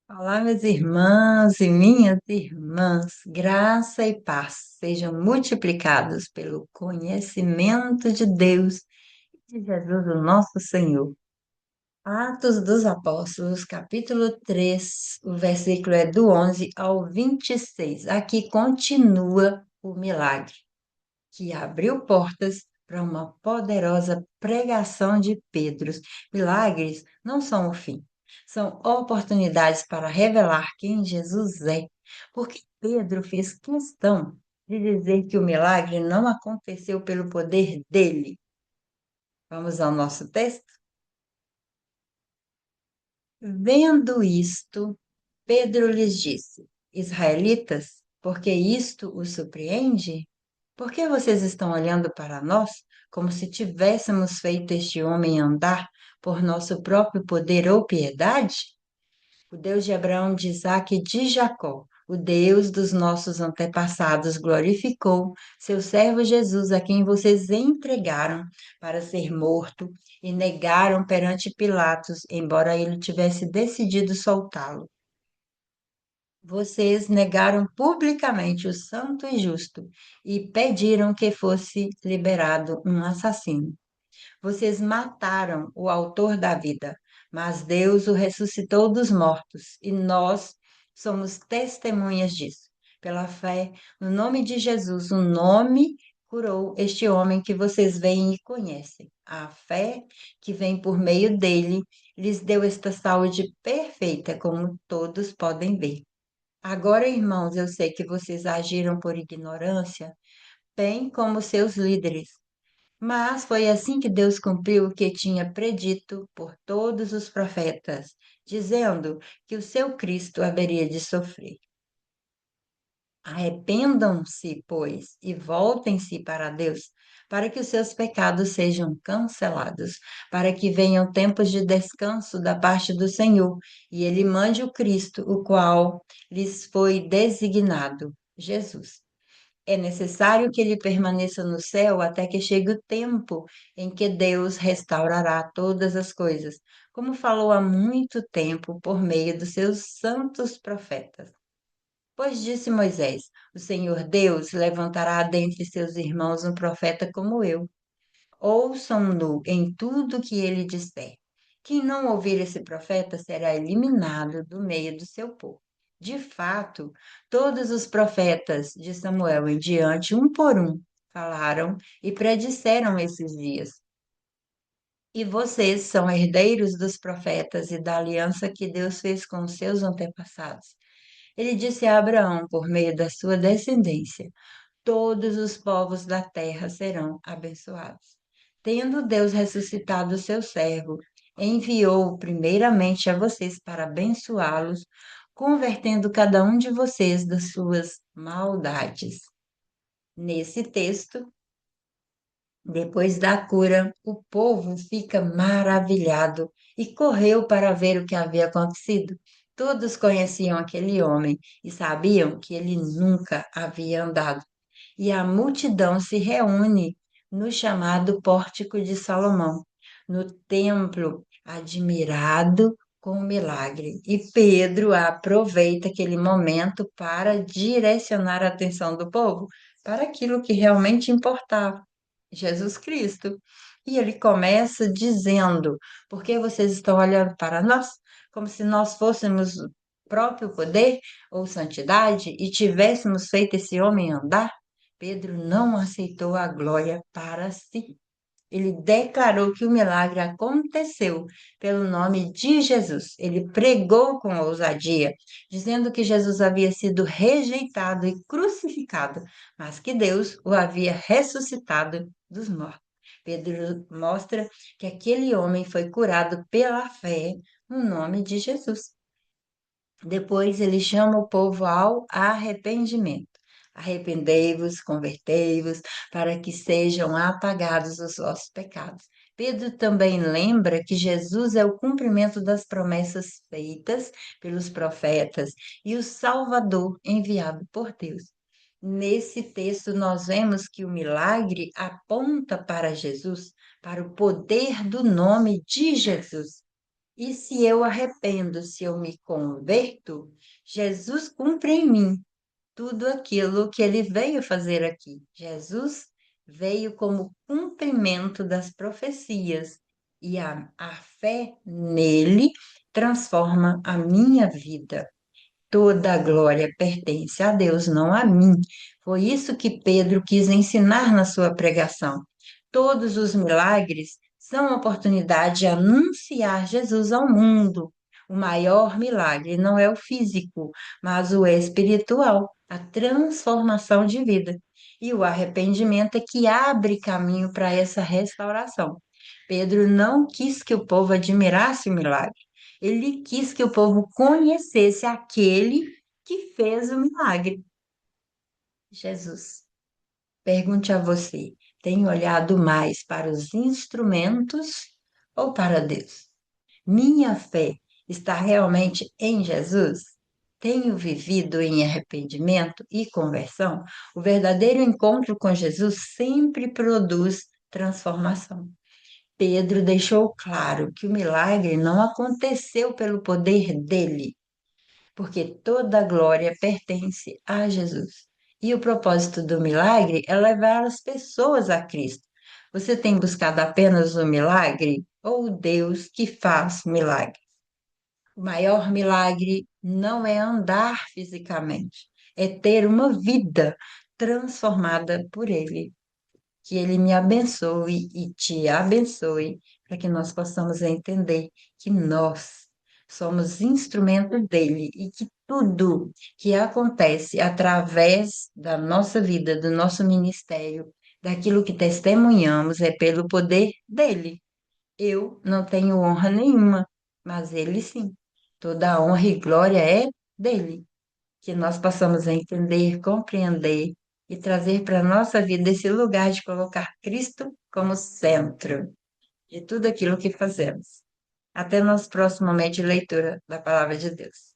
Olá, meus irmãos e minhas irmãs, graça e paz sejam multiplicados pelo conhecimento de Deus e de Jesus, o nosso Senhor. Atos dos Apóstolos, capítulo 3, o versículo é do 11 ao 26. Aqui continua o milagre que abriu portas para uma poderosa pregação de Pedro. Milagres não são o fim, são oportunidades para revelar quem Jesus é, porque Pedro fez questão de dizer que o milagre não aconteceu pelo poder dele. Vamos ao nosso texto? Vendo isto, Pedro lhes disse: Israelitas, porque isto os surpreende? Por que vocês estão olhando para nós como se tivéssemos feito este homem andar por nosso próprio poder ou piedade? O Deus de Abraão, de Isaque e de Jacó, o Deus dos nossos antepassados, glorificou seu servo Jesus, a quem vocês entregaram para ser morto e negaram perante Pilatos, embora ele tivesse decidido soltá-lo. Vocês negaram publicamente o santo e justo e pediram que fosse liberado um assassino. Vocês mataram o autor da vida, mas Deus o ressuscitou dos mortos e nós somos testemunhas disso. Pela fé no nome de Jesus, o nome curou este homem que vocês veem e conhecem. A fé que vem por meio dele lhes deu esta saúde perfeita, como todos podem ver. Agora, irmãos, eu sei que vocês agiram por ignorância, bem como seus líderes. Mas foi assim que Deus cumpriu o que tinha predito por todos os profetas, dizendo que o seu Cristo haveria de sofrer. Arrependam-se, pois, e voltem-se para Deus, para que os seus pecados sejam cancelados, para que venham tempos de descanso da parte do Senhor, e ele mande o Cristo, o qual lhes foi designado, Jesus. É necessário que ele permaneça no céu até que chegue o tempo em que Deus restaurará todas as coisas, como falou há muito tempo por meio dos seus santos profetas. Pois disse Moisés: O Senhor Deus levantará dentre seus irmãos um profeta como eu. Ouçam-no em tudo que ele disser. Quem não ouvir esse profeta será eliminado do meio do seu povo. De fato, todos os profetas de Samuel em diante, um por um, falaram e predisseram esses dias. E vocês são herdeiros dos profetas e da aliança que Deus fez com os seus antepassados. Ele disse a Abraão, por meio da sua descendência: todos os povos da terra serão abençoados. Tendo Deus ressuscitado o seu servo, enviou primeiramente a vocês para abençoá-los, convertendo cada um de vocês das suas maldades. Nesse texto, depois da cura, o povo fica maravilhado e correu para ver o que havia acontecido. Todos conheciam aquele homem e sabiam que ele nunca havia andado. E a multidão se reúne no chamado Pórtico de Salomão, no templo, admirado com o milagre. E Pedro aproveita aquele momento para direcionar a atenção do povo para aquilo que realmente importava. Jesus Cristo. E ele começa dizendo: Por que vocês estão olhando para nós como se nós fôssemos o próprio poder ou santidade e tivéssemos feito esse homem andar? Pedro não aceitou a glória para si. Ele declarou que o milagre aconteceu pelo nome de Jesus. Ele pregou com ousadia, dizendo que Jesus havia sido rejeitado e crucificado, mas que Deus o havia ressuscitado dos mortos. Pedro mostra que aquele homem foi curado pela fé no nome de Jesus. Depois ele chama o povo ao arrependimento. Arrependei-vos, convertei-vos, para que sejam apagados os vossos pecados. Pedro também lembra que Jesus é o cumprimento das promessas feitas pelos profetas e o Salvador enviado por Deus. Nesse texto, nós vemos que o milagre aponta para Jesus, para o poder do nome de Jesus. E se eu arrependo, se eu me converto, Jesus cumpre em mim tudo aquilo que ele veio fazer aqui. Jesus veio como cumprimento das profecias e a fé nele transforma a minha vida. Toda a glória pertence a Deus, não a mim. Foi isso que Pedro quis ensinar na sua pregação. Todos os milagres são oportunidade de anunciar Jesus ao mundo. O maior milagre não é o físico, mas o espiritual, a transformação de vida. E o arrependimento é que abre caminho para essa restauração. Pedro não quis que o povo admirasse o milagre. Ele quis que o povo conhecesse aquele que fez o milagre, Jesus. Pergunte a você: tem olhado mais para os instrumentos ou para Deus? Minha fé está realmente em Jesus? Tenho vivido em arrependimento e conversão? O verdadeiro encontro com Jesus sempre produz transformação. Pedro deixou claro que o milagre não aconteceu pelo poder dele, porque toda a glória pertence a Jesus. E o propósito do milagre é levar as pessoas a Cristo. Você tem buscado apenas o milagre ou o Deus que faz milagre? O maior milagre não é andar fisicamente, é ter uma vida transformada por Ele. Que Ele me abençoe e te abençoe, para que nós possamos entender que nós somos instrumentos dele e que tudo que acontece através da nossa vida, do nosso ministério, daquilo que testemunhamos, é pelo poder dele. Eu não tenho honra nenhuma, mas ele sim. Toda a honra e glória é dele, que nós possamos entender, compreender e trazer para a nossa vida esse lugar de colocar Cristo como centro de tudo aquilo que fazemos. Até nosso próximo momento de leitura da Palavra de Deus.